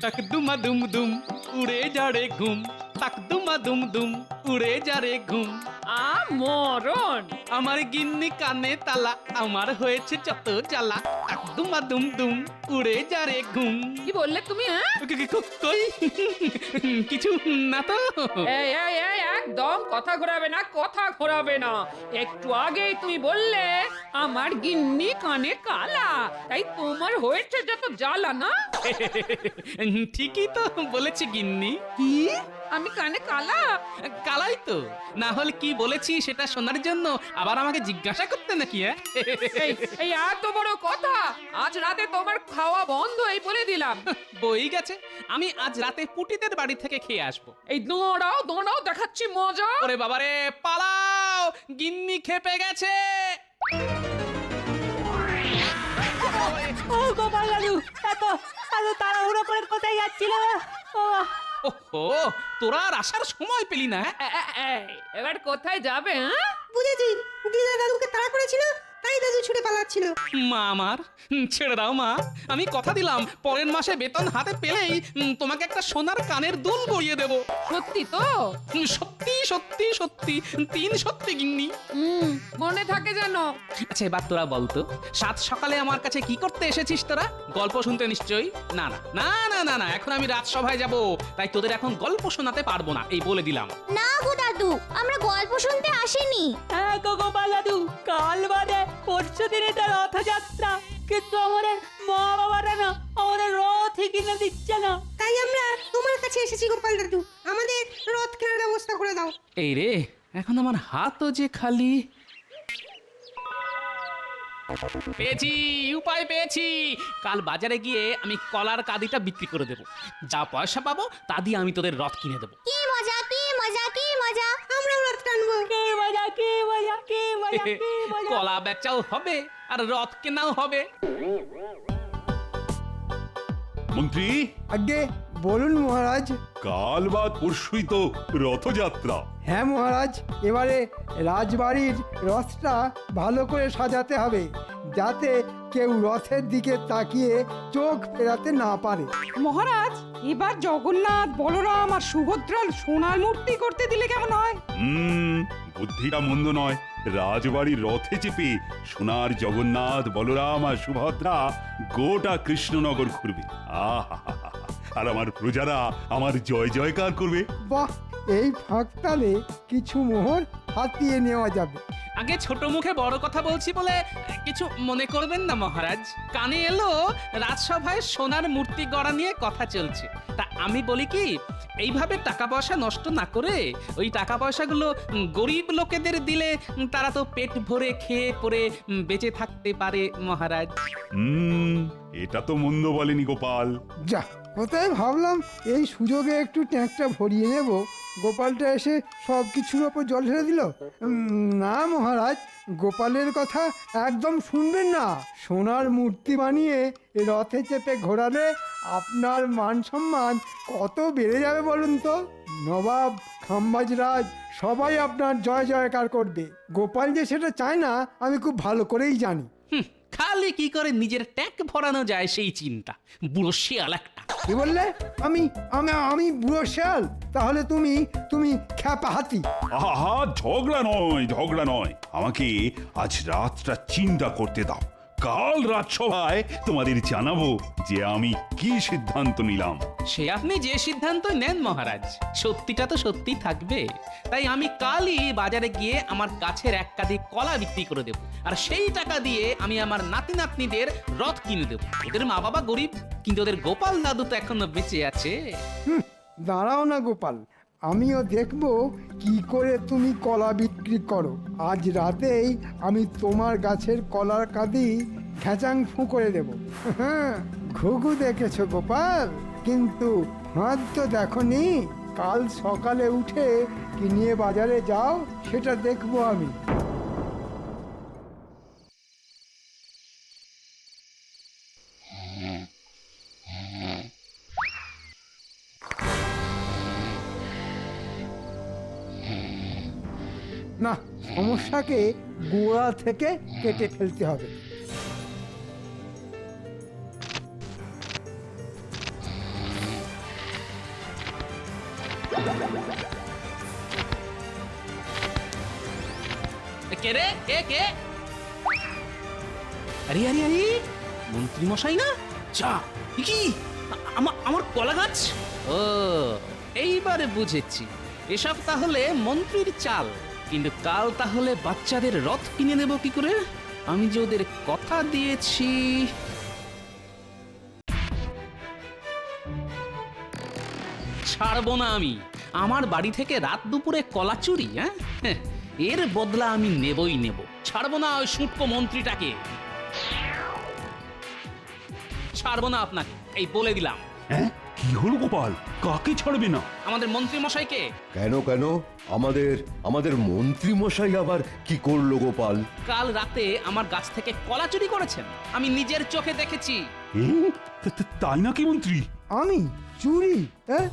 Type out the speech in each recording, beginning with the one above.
তাক দুমা দুম দুম উড়ে যা রে ঘুম, তাক দুমা দুম দুম উড়ে যা রে ঘুম। মরণ। আমার গিন্নি কানে তালা, আমার হয়েছে যত জ্বালা, তাক দুমা দুম দুম উড়ে যা রে ঘুম। কি বললে তুমি? কই কিছু না তো। এই এই এই একদম কথা ঘোরাবে না, কথা ঘোরাবে না। একটু আগেই তুমি বললে আমার গিন্নি কানে কালা, তাই তোমার হয়েছে যত জ্বালা না। ঠিকই তো বলেছি গিন্নি। কি? আমি কানে কালা? কালাই তো, না হলে কি বলেছি সেটা শোনার জন্য আবার আমাকে জিজ্ঞাসা করতে নাকি? এই এই এত বড় কথা, আজ রাতে তোমার খাওয়া বন্ধ, এই বলে দিলাম। বই গেছে, আমি আজ রাতে পুটিদের বাড়ি থেকে খেয়ে আসবো। এই দৌড়াও দৌড়াও, দেখাচ্ছি মজা। ওরে বাবারে, পালাও, গিন্নি খেপে গেছে। ও গোপাল দাদু, এত এত তাড়াহুড়ো করে কোথায় যাচ্ছিল? ওহো, তোরা আর আসার সময় পেলি না? এবার কোথায় যাবে? হ্যাঁ, বুঝেছি, দিদা দাদুকে তাড়া করেছিল, তাই দাদু ছুটে পালাচ্ছিল। মা আমার, ছেড়ে দাও মা, আমি কথা দিলাম পরের মাসে বেতন হাতে পেলেই তোমাকে একটা সোনার কানের দুল গড়িয়ে দেবো। সত্যি তো? সত্যি সত্যি সত্যি, 3 সত্যি গিন্নি। মনে থাকে যেন। আচ্ছা এবার তোরা বলতো, সাত সকালে আমার কাছে কি করতে এসেছিস তোরা? গল্প শুনতে নিশ্চয়ই? না না না না না না, এখন আমি রাজসভায় যাব, তাই তোদের এখন গল্প শোনাতে পারবো না, এই বলে দিলাম। না গো দাদু, আমরা গল্প শুনতে আসিনি। হ্যাঁ গো গোপাল দাদু, কাল বাদে পরশু দিনে তো রথযাত্রা, কিন্তু আমাদের মা বাবারা না আমাদের রথই কিনে দিচ্ছে না। তাই আমরা তোমার কাছে এসেছি গোপাল দাদু, আমাদের রথ কেনার ব্যবস্থা করে দাও। এই রে, এখন আমার হাতও যে খালি। পেয়েছি, উপায় পেয়েছি। কাল বাজারে গিয়ে আমি কলার কাঁদিটা বিক্রি করে দেবো, যা পয়সা পাবো তা দিয়ে আমি তোদের রথ কিনে দেবো। কি মজা কি মজা কি মজা। আমরা রথ টানবো। কি মজা কি মজা কি মজা কি মজা। কলা বেচাও হবে আর রথ কেনাও হবে। মন্ত্রী, আগে বলুন মহারাজ। কাল বা পরশুই তো রথযাত্রা। হ্যাঁ মহারাজ, এবারে রাজবাড়ির রথটা ভালো করে সাজাতে হবে, যাতে কেউ রথের দিকে তাকিয়ে চোখ ফেরাতে না পারে। মহারাজ, এবার জগন্নাথ, বলরাম আর সুভদ্রার সোনার মূর্তি করতে দিলে কেমন হয়? বুদ্ধিটা মন্দ নয়। রাজবাড়ির রথে চেপে সোনার জগন্নাথ, বলরাম আর সুভদ্রা গোটা কৃষ্ণনগর ঘুরবে। আহা, আর আমার প্রজারা আমার জয় জয়কার করবে। বাহ, এই ফাঁকতালে কিছু মোহর হাতিয়ে নেওয়া যাবে। আগে ছোট মুখে বড় কথা বলছি বলে কিছু মনে করবেন না মহারাজ। কানে এলো রাজসভায় সোনার মূর্তি গড়া নিয়ে কথা চলছে, তা আমি বলি কি, এইভাবে টাকা পয়সা নষ্ট না করে ওই টাকা পয়সাগুলো গরিব লোকেদের দিলে তারা তো পেট ভরে খেয়ে পরে বেঁচে থাকতে পারে মহারাজ। এটা তো মন্দ বলেনি গোপাল। যা, কোথায় ভাবলাম এই সুযোগে একটু ট্যাঙ্কটা ভরিয়ে নেব, গোপালটা এসে সব কিছুর ওপর জল ঢেলে দিল। না মহারাজ, গোপালের কথা একদম শুনবেন না। সোনার মূর্তি বানিয়ে রথে চেপে ঘোরালে আপনার মান সম্মান কত বেড়ে যাবে বলুন তো। নবাব, খাম্বাজরাজ সবাই আপনার জয় জয়কার করবে। গোপাল যে সেটা চায় না আমি খুব ভালো করেই জানি। খালি কি করে নিজের ট্যাঙ্ক ভরানো যায় সেই চিন্তা, বুড়ো শিয়াল একটা। কি বললে? আমি আমি আমি বুড়ো শেয়াল? তাহলে তুমি তুমি খ্যাপা হাতি। আহা, ঝগড়া নয়, ঝগড়া নয়। আমাকে আজ রাতটা চিন্তা করতে দাও। কাল রাজসভায় তোমাদের জানাবো যে আমি কি সিদ্ধান্ত নিলাম। সে আপনি যে সিদ্ধান্ত নেন মহারাজ, সত্যিটা তো সত্যি থাকবে। তাই আমি কালই বাজারে গিয়ে আমার গাছের এক কাঁদি কলা বিক্রি করে দেবো, আর সেই টাকা দিয়ে আমি আমার নাতি নাতনিদের রথ কিনে দেবো। ওদের মা বাবা গরিব, কিন্তু ওদের গোপাল দাদু তো এখনো বেঁচে আছে। দাঁড়াও না গোপাল, আমিও দেখব কি করে তুমি কলা বিক্রি করো। আজ রাতেই আমি তোমার গাছের কলার কাঁদি ঘ্যাচাং ফু করে দেব। ঘুঘু দেখেছো গোপাল, কিন্তু ফাঁদ তো দেখনি। কাল সকালে উঠে কি নিয়ে বাজারে যাও সেটা দেখবো আমি। না, সমস্যাকে গোড়া থেকে কেটে ফেলতে হবে। কে রে কে কে? আরে আরে আরে, মন্ত্রী মশাই না? যা কি আমার কলা গাছ? ও, এইবারে বুঝেছি, এসব তাহলে মন্ত্রীর চাল। কিন্তু কাল তাহলে বাচ্চাদের রথ কিনে দেব কি করে? আমি যে ওদের কথা দিয়েছি। ছাড়বো না আমি। আমার বাড়ি থেকে রাত দুপুরে কলা চুরি, হ্যাঁ? এর বদলা আমি নেবই নেব। ছাড়বো না ওই সুটকো মন্ত্রীটাকে, ছাড়বো না আপনাকে, এই বলে দিলাম। হ্যাঁ, কি হলো গোপাল? কাকে ছাড়বে না? আমাদের মন্ত্রী মশাইকে। কেন কেন? আমাদের মন্ত্রী মশাই আবার কি করলো গোপাল? কাল রাতে আমার গাছ থেকে কলা চুরি করেছেন, আমি নিজের চোখে দেখেছি। তাই নাকি মন্ত্রী? আমি চুরি? হ্যাঁ?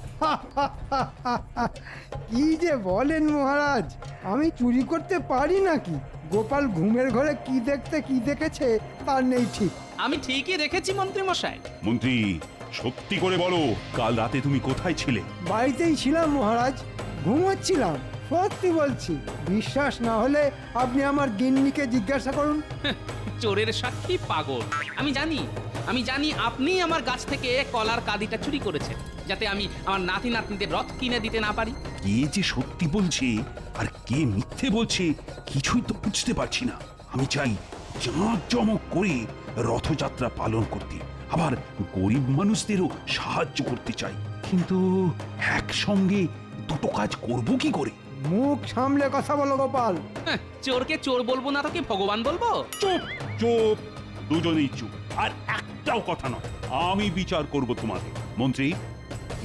কি যে বলেন মহারাজ, আমি চুরি করতে পারি নাকি? গোপাল ঘুমের ঘরে কি দেখেছে তার নেই ঠিক। আমি ঠিকই দেখেছি মন্ত্রী মশাই। মন্ত্রী, সত্যি করে বলো, কাল রাতে তুমি কোথায় ছিলে? বাড়িতেই ছিলাম মহারাজ, ঘুমোচ্ছিলাম। সত্যি বলছি, বিশ্বাস না হলে আপনি আমার গিন্নিকে জিজ্ঞাসা করুন। চোরের সাক্ষী পাগল। আমি জানি আপনি আমার গাছ থেকে কলার কাদিটা চুরি করেছেন, যাতে আমি আমার নাতি নাতনিদের রথ কিনে দিতে না পারি। কে যে সত্যি বলছে আর কে মিথ্যে বলছে কিছুই তো বুঝতে পারছি না। আমি চাই জাঁকজমক করে রথযাত্রা পালন করতে, আবার গরিব মানুষদেরও সাহায্য করতে চাই, কিন্তু একসঙ্গে দুটো কাজ করব কি করে? মুখ সামলে কথা বলো গোপাল। চোরকে চোর বলবো না তো কি ভগবান বলবো? চুপ চুপ, দুজনেই চুপ, আর একটাও কথা নয়। আমি বিচার করব তোমাদের। মন্ত্রী,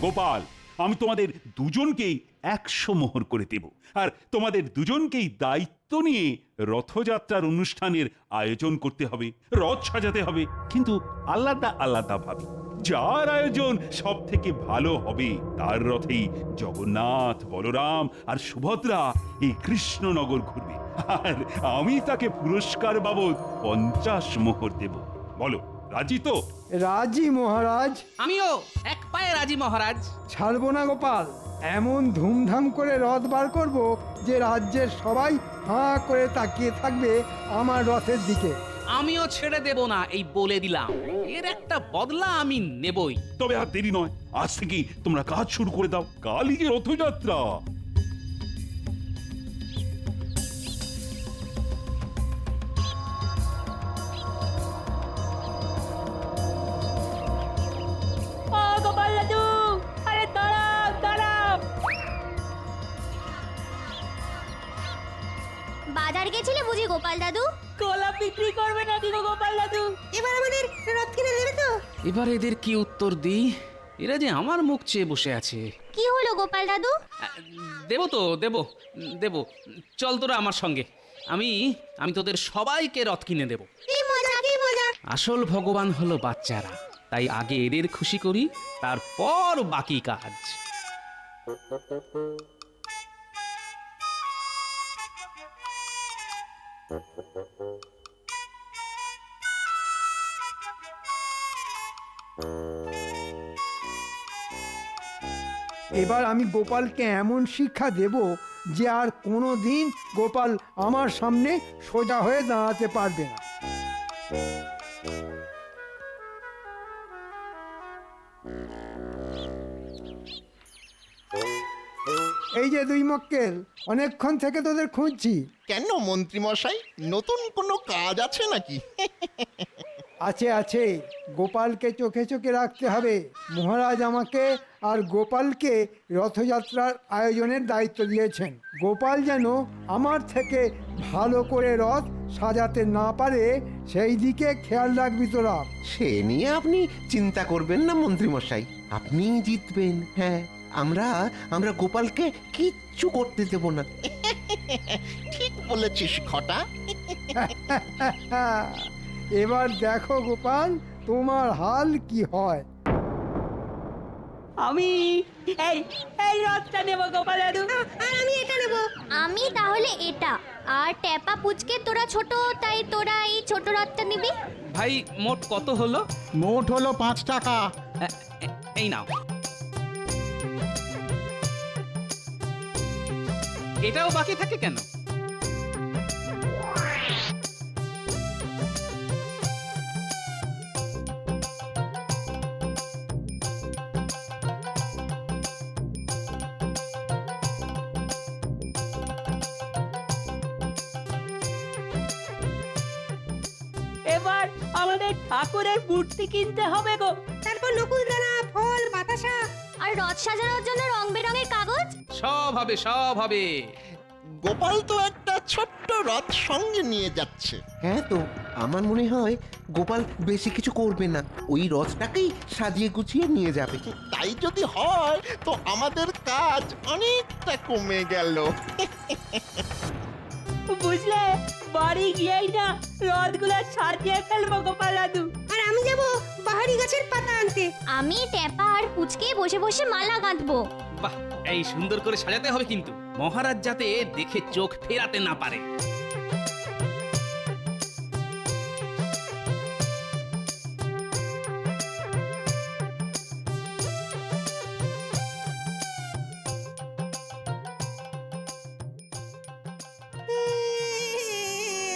গোপাল, আমি তোমাদের দুজনকেই 100 মোহর করে দেব, আর তোমাদের দুজনকেই দায়িত্ব নিয়ে রথযাত্রার অনুষ্ঠানের আয়োজন করতে হবে, রথ সাজাতে হবে, কিন্তু আলাদা আলাদা ভাবে। যার আয়োজন সব থেকে ভালো হবে তার রথেই জগন্নাথ, বলরাম আর সুভদ্রা এই কৃষ্ণনগর ঘুরবে, আর আমি তাকে পুরস্কার বাবদ 50 মোহর দেব। বলো, রাজি তো? রাজি মহারাজ। আমিও এক পায়ে রাজি মহারাজ। ছাড়বো না গোপাল, এমন ধুমধাম করে রথ বার করব যে রাজ্যের সবাই হাঁ করে তাকিয়ে থাকবে আমার রথের দিকে। আমিও ছেড়ে দেব না, এই বলে দিলাম। এর একটা বদলা আমি নেবই। তবে আর দেরি নয়, আজ থেকে তোমরা কাজ শুরু করে দাও। কালই যে রথযাত্রা। ও গোপাল দাদু, আরে দাঁড়াও দাঁড়াও। বাজার গেছিলে বুঝি গোপাল দাদু? কলা বিক্রি করবে নাকি গো গোপাল দাদু? এবার আমাদের রথ কিনে দেবে তো? এবার এদের কি উত্তর দিই? এরা যে আমার মুখ চেয়ে বসে আছে। কি হলো গোপাল দাদু? দেবো তো, দেবো। চল তোরা আমার সঙ্গে, আমি তোদের সবাইকে রথ কিনে দেব। কি মজা, কি মজা! আসল ভগবান হলো বাচ্চারা, তাই আগে এদের খুশি করি, তারপর বাকি কাজ। এবার আমি গোপালকে এমন শিক্ষা দেব যে আর কোনো দিন গোপাল আমার সামনে সোজা হয়ে দাঁড়াতে পারবে না। এই যে দুই মক্কেল, অনেকক্ষণ থেকে তোদের খুঁজছি। কেন মন্ত্রী মশাই, নতুন কোনো কাজ আছে নাকি? আছে, গোপালকে চোখে চোখে রাখতে হবে। মহারাজ আমাকে আর গোপালকে রথযাত্রার আয়োজনের দায়িত্ব দিয়েছেন। গোপাল যেন আমার থেকে ভালো করে রথ সাজাতে না পারে সেই দিকে খেয়াল রাখবি তোরা। সে নিয়ে আপনি চিন্তা করবেন না মন্ত্রী মশাই, আপনি জিতবেন। হ্যাঁ, আমরা গোপালকে কিচ্ছু করতে দেব না। ঠিক বলেছিস খটা। এবার দেখো গোপাল, তোমার হাল কি হয়। আমি এই রথটা নেব গোপাল দাদু। আর আমি এটা নেব। আমি তাহলে এটা। আর ট্যাপা পুচকে তোরা ছোট, তাই তোরা এই ছোট রথটা নিবি। ভাই, মোট কত হলো? মোট হলো 5 টাকা। এই নাও। এটাও বাকি থাকে কেন? এবার আমাদের ঠাকুরের মূর্তি কিনতে হবে গো। তারপর নকুলদানা, ফল, বাতাসা। আর রথ সাজানোর জন্য রং বেরঙের কাগজ। সব হবে, সব হবে। গোপাল তো একটা ছোট্ট রথ সঙ্গে নিয়ে যাচ্ছে। হ্যাঁ তো আমার মনে হয় গোপাল বেশি কিছু করবে না, ওই রথটাকেই সাজিয়ে গুছিয়ে নিয়ে যাবে। তাই যদি হয় তো আমাদের কাজ অনেকটা কমে গেল। বুঝলে, বাড়ি গিয়েই না রথগুলো সাজিয়ে ফেলবো গোপাল দাদু। আর আমি যাব বাহারি গাছের পাতা আনতে। আমি ট্যাপা আর পুচকে বসে বসে মালা গাঁথবো। বাহ, এই সুন্দর করে সাজাতে হবে কিন্তু, মহারাজ যাতে দেখে চোখ ফেরাতে না পারে।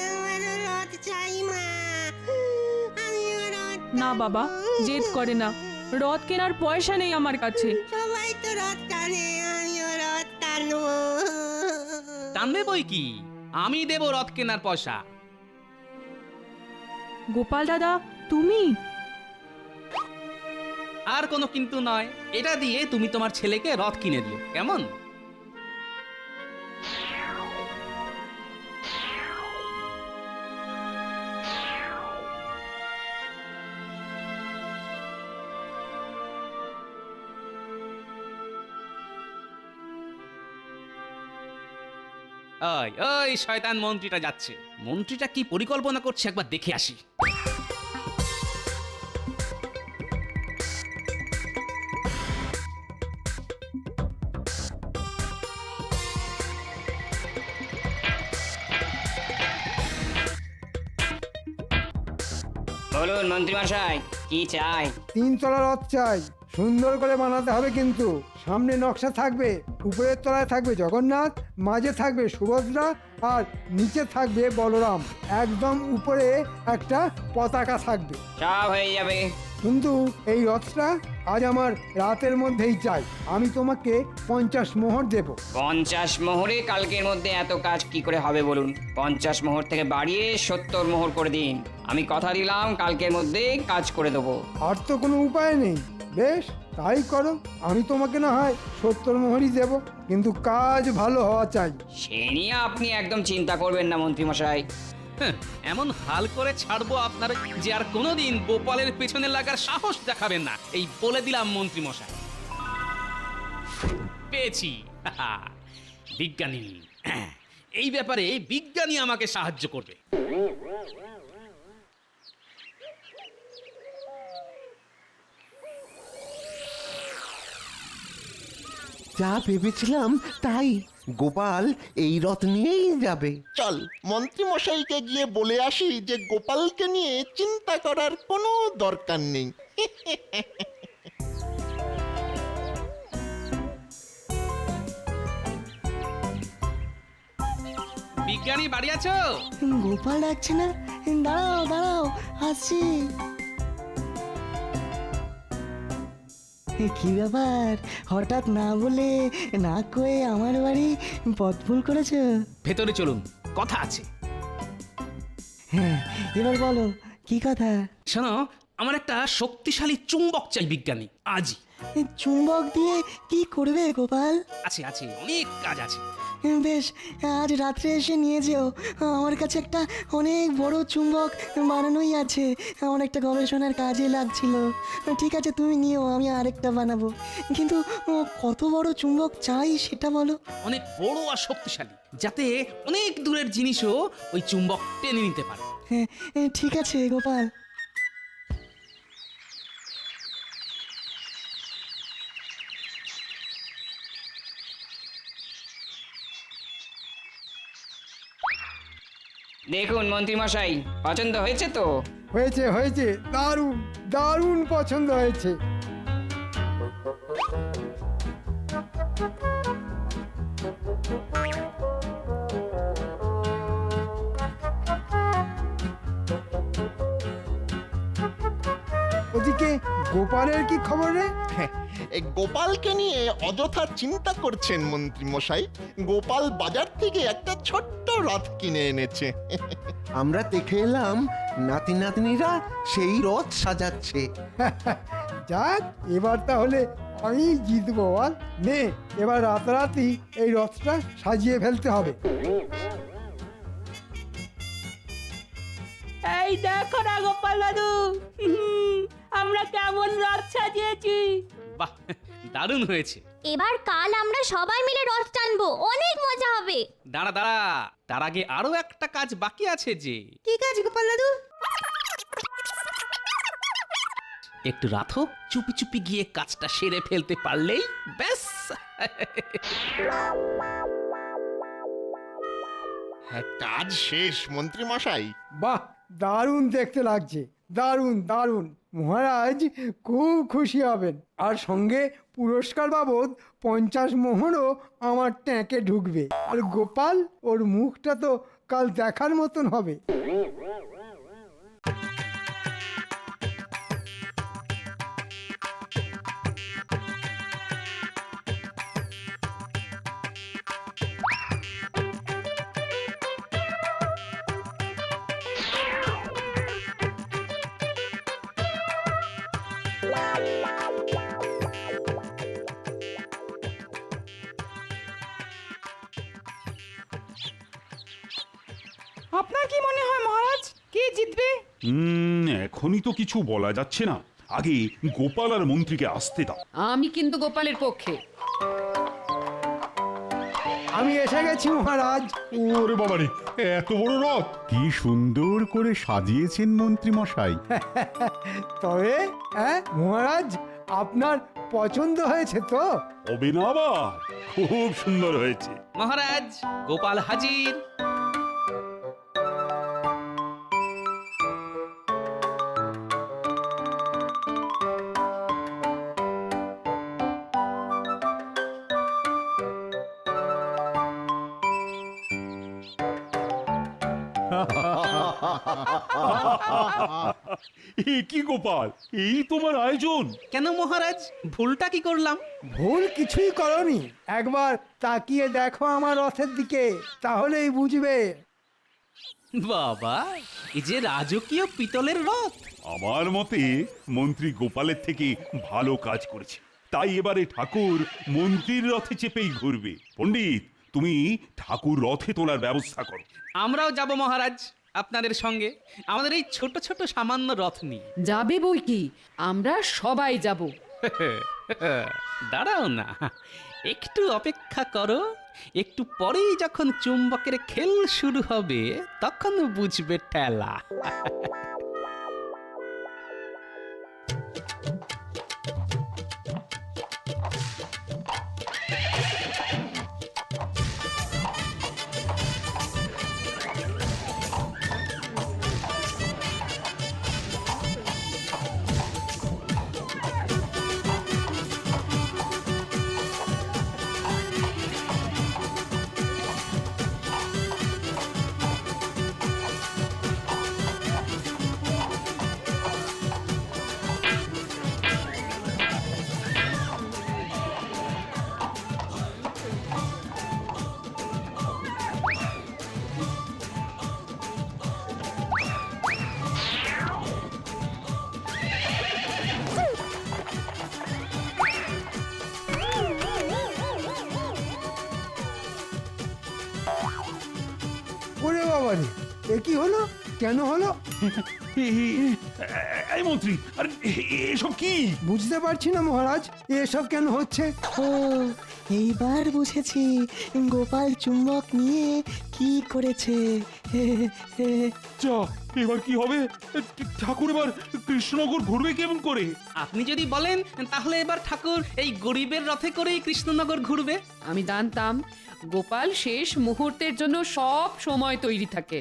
আমারও রথ চাই মা। আমিও রথ না বাবা, জেদ করে না। রথ কেনার পয়সা নেই আমার কাছে। সবাই তো রথ টানে, আমিও রথ টানবো। টানবে বই কি, আমি দেব রথ কেনার পয়সা। গোপাল দাদা, তুমি? আর কোনো কিন্তু নয়, এটা দিয়ে তুমি তোমার ছেলেকে রথ কিনে দিও, কেমন? ওই ওই শয়তান মন্ত্রীটা যাচ্ছে। মন্ত্রীটা কি পরিকল্পনা করছে একবার দেখে আসি। বলুন মন্ত্রীমশাই, কি চাই? 3 তলা রথ চাই, সুন্দর করে বানাতে হবে কিন্তু। সামনে নকশা থাকবে, উপরের তলায় থাকবে জগন্নাথ, মাঝে থাকবে সুভদ্রা, আর নিচে থাকবে বলরাম। একদম উপরে একটা পতাকা থাকবে। সব হয়ে যাবে। কিন্তু এই রথটা আজ আমার রাতের মধ্যেই চাই। আমি তোমাকে 50 মোহর দেব। 50 মোহরে কালকের মধ্যে এত কাজ কি করে হবে বলুন? 50 মোহর থেকে বাড়িয়ে 70 মোহর করে দিন। আমি কথা দিলাম কালকের মধ্যে কাজ করে দেবো। আর তো কোনো উপায় নেই। বেশ, তাই করো। আমি তোমাকে না হয় 70 মোহরই দেব, কিন্তু কাজ ভালো হওয়া চাই। সে নিয়ে আপনি একদম চিন্তা করবেন না মন্ত্রীমশাই। হ্যাঁ, এমন হাল করে ছাড়বো আপনার যে আর কোনোদিন গোপালের পেছনে লাগার সাহস দেখাবেন না, এই বলে দিলাম মন্ত্রী মশাই। পেয়েছি বিজ্ঞানী। এই ব্যাপারে বিজ্ঞানী আমাকে সাহায্য করবে। যা ভেবেছিলাম তাই, গোপাল এই রথ নিয়েই যাবে। চল মন্ত্রী মশাইকে গিয়ে বলে আসি যে গোপালকে নিয়ে চিন্তা করার কোনো দরকার নেই। বিজ্ঞানী বাড়ি আছো? গোপাল ডাকছে না? দাঁড়াও দাঁড়াও, আসছি। কি ব্যাপার, হঠাৎ না বলে না কয়ে আমার বাড়ি পথ ভুল করেছো? ভেতরে চলুন, কথা আছে। হ্যাঁ, এবার বলো কি কথা? শোনো, আমার একটা শক্তিশালী চুম্বক চাই বিজ্ঞানী, আজই। চুম্বক দিয়ে কি করবে গোপাল? আছে আছে, অনেক কাজ আছে। বেশ, আজ রাত্রে এসে নিয়ে যেও। আমার কাছে একটা অনেক বড় চুম্বক বানানোই আছে, আমার একটা গবেষণার কাজে লাগছিল। ঠিক আছে, তুমি নিও, আমি আরেকটা বানাবো। কিন্তু কত বড় চুম্বক চাই সেটা বলো। অনেক বড় আর শক্তিশালী, যাতে অনেক দূরের জিনিসও ওই চুম্বক টেনে নিতে পারে। হ্যাঁ, ঠিক আছে গোপাল। দেখুন মন্ত্রীমশাই, পছন্দ হয়েছে তো? হয়েছে হয়েছে, দারুণ দারুণ পছন্দ হয়েছে। ওদিকে গোপালের কি খবর রে? এই গোপালকে নিয়ে অযথা চিন্তা করছেন মন্ত্রী মশাই। গোপাল বাজার থেকে একটা ছোট্ট রথ কিনে এনেছে। আমরা দেখে এলাম নাতি নাতনিরা সেই রথ সাজাচ্ছে। যাক, এবার তাহলে আমি জিতবো। বল নে, এবার রাতারাতি এই রথটা সাজিয়ে ফেলতে হবে। এই দেখো না গোপাল দাদু, আমরা কেমন রথ সাজিয়েছি। বাহ, দারুণ হয়েছে। এবার কাল আমরা সবাই মিলে রথ টানবো, অনেক মজা হবে। দাঁড়া দাঁড়া, তার আগে আরো একটা কাজ বাকি আছে যে। কি কাজ গোপাল দাদু? একটু রাথো, চুপি চুপি গিয়ে কাজটা সেরে ফেলতে পারলেই ব্যাস। হ্যাঁ, কাজ শেষ মন্ত্রী মশাই। বাহ, দারুণ দেখতে লাগছে, দারুণ দারুণ। মহারাজ খুব খুশি হবেন, আর সঙ্গে পুরস্কার বাবদ 50 মোহরও আমার ট্যাঁকে ঢুকবে। আর গোপাল, ওর মুখটা তো কাল দেখার মতন হবে। আপনার কি মনে হয় মহারাজ, কে জিতবে? এখনই তো কিছু বলা যাচ্ছে না, আগে গোপাল আর মন্ত্রীকে আসতে দাও। আমি কিন্তু গোপালের পক্ষে। আমি এসে গেছি মহারাজ। ওরে বাবারে, এত বড় রথ! কি সুন্দর করে সাজিয়েছেন মন্ত্রী মশাই। তবে মহারাজ, আপনার পছন্দ হয়েছে তো? হবে না আবার? খুব সুন্দর হয়েছে মহারাজ, গোপাল হাজির। এ কি গোপাল, এই তোমার আয়োজন? কেন মহারাজ, ভুলটা কি করলাম? ভুল কিছুই করনি, একবার তাকিয়ে দেখো আমার রথের দিকে, তাহলেই বুঝবে। বাবা, এই যে রাজকীয় পিতলের রথ। আমার মতে মন্ত্রী গোপালের থেকে ভালো কাজ করেছে, তাই এবারে ঠাকুর মন্ত্রীর রথে চেপেই ঘুরবে। পণ্ডিত, তুমি ঠাকুর রথে তোলার ব্যবস্থা করো। আমরাও যাব মহারাজ আপনাদের সঙ্গে, আমাদের এই ছোট ছোট সামান্য রথ নিয়ে। যাবে বই কি, আমরা সবাই যাব। দাঁড়াও না, একটু অপেক্ষা করো, একটু পরেই যখন চুম্বকের খেল শুরু হবে তখন বুঝবে ঠেলা। ওরে বাবারে, এ কি হলো? কেন হলো? এই মন্ত্রী, আরে এসব কি? বুঝতে পারছি না মহারাজ, এসব কেন হচ্ছে। ও, এইবার বুঝেছি গোপাল চুম্বক নিয়ে কি করেছে। যা, এবার কি হবে? ঠাকুর এবার কৃষ্ণনগর ঘুরবে কেমন করে? আপনি যদি বলেন তাহলে এবার ঠাকুর এই গরিবের রথে করেই কৃষ্ণনগর ঘুরবে। আমি জানতাম গোপাল শেষ মুহূর্তের জন্য সব সময় তৈরি থাকে।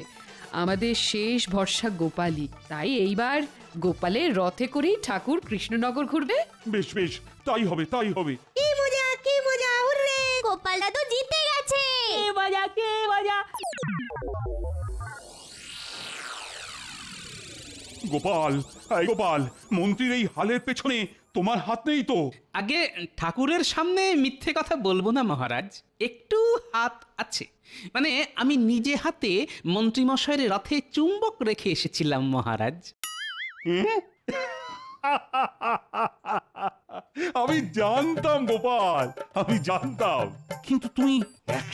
আমাদের শেষ ভরসা গোপালই, তাই এইবার গোপালের রথে করেই ঠাকুর কৃষ্ণনগর ঘুরবে। বেশ বেশ, তাই হবে তাই হবে। কি মজা, কি মজা! হুররে! গোপাল দাদু জিতে গেছে। কে মজা, কে মজা! গোপাল, এই গোপাল, মন্ত্রীর এই হালের পেছনে তোমার হাত নেই তো? আগে ঠাকুরের সামনে মিথ্যে কথা বলবো না মহারাজ, একটু হাত আছে। মানে আমি নিজে হাতে মন্ত্রীমশাইয়ের রথে চুম্বক রেখে এসেছিলাম মহারাজ। আমি জানতাম গোপাল, আমি জানতাম, কিন্তু তুমি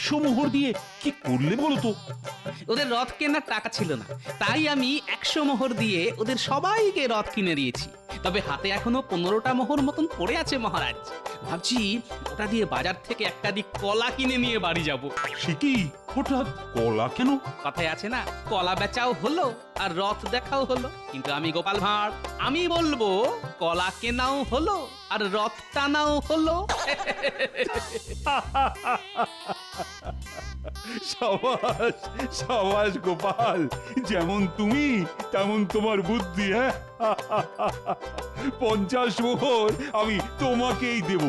100 মোহর দিয়ে কি করলে বলো তো? ওদের রথ কেনার টাকা ছিল না, তাই আমি 100 মোহর দিয়ে ওদের সবাইকে রথ কিনে দিয়েছি। তবে হাতে এখনো 15টা মোহর মতন পড়ে আছে মহারাজ। ভাবছি ওটা দিয়ে বাজার থেকে একটা দিক কলা কিনে নিয়ে বাড়ি যাব। সে কি, হঠাৎ কলা কেন? কথায় আছে না, কলা বেচাও হলো আর রথ দেখাও হলো। কিন্তু আমি গোপাল ভাঁড়, আমি বলবো কলা কেনাও হলো আর রথ টানাও হলো। সাবাস সাবাস গোপাল, যেমন তুমি তেমন তোমার বুদ্ধি। হ্যাঁ, 50 মোহর আমি তোমাকেই দেব।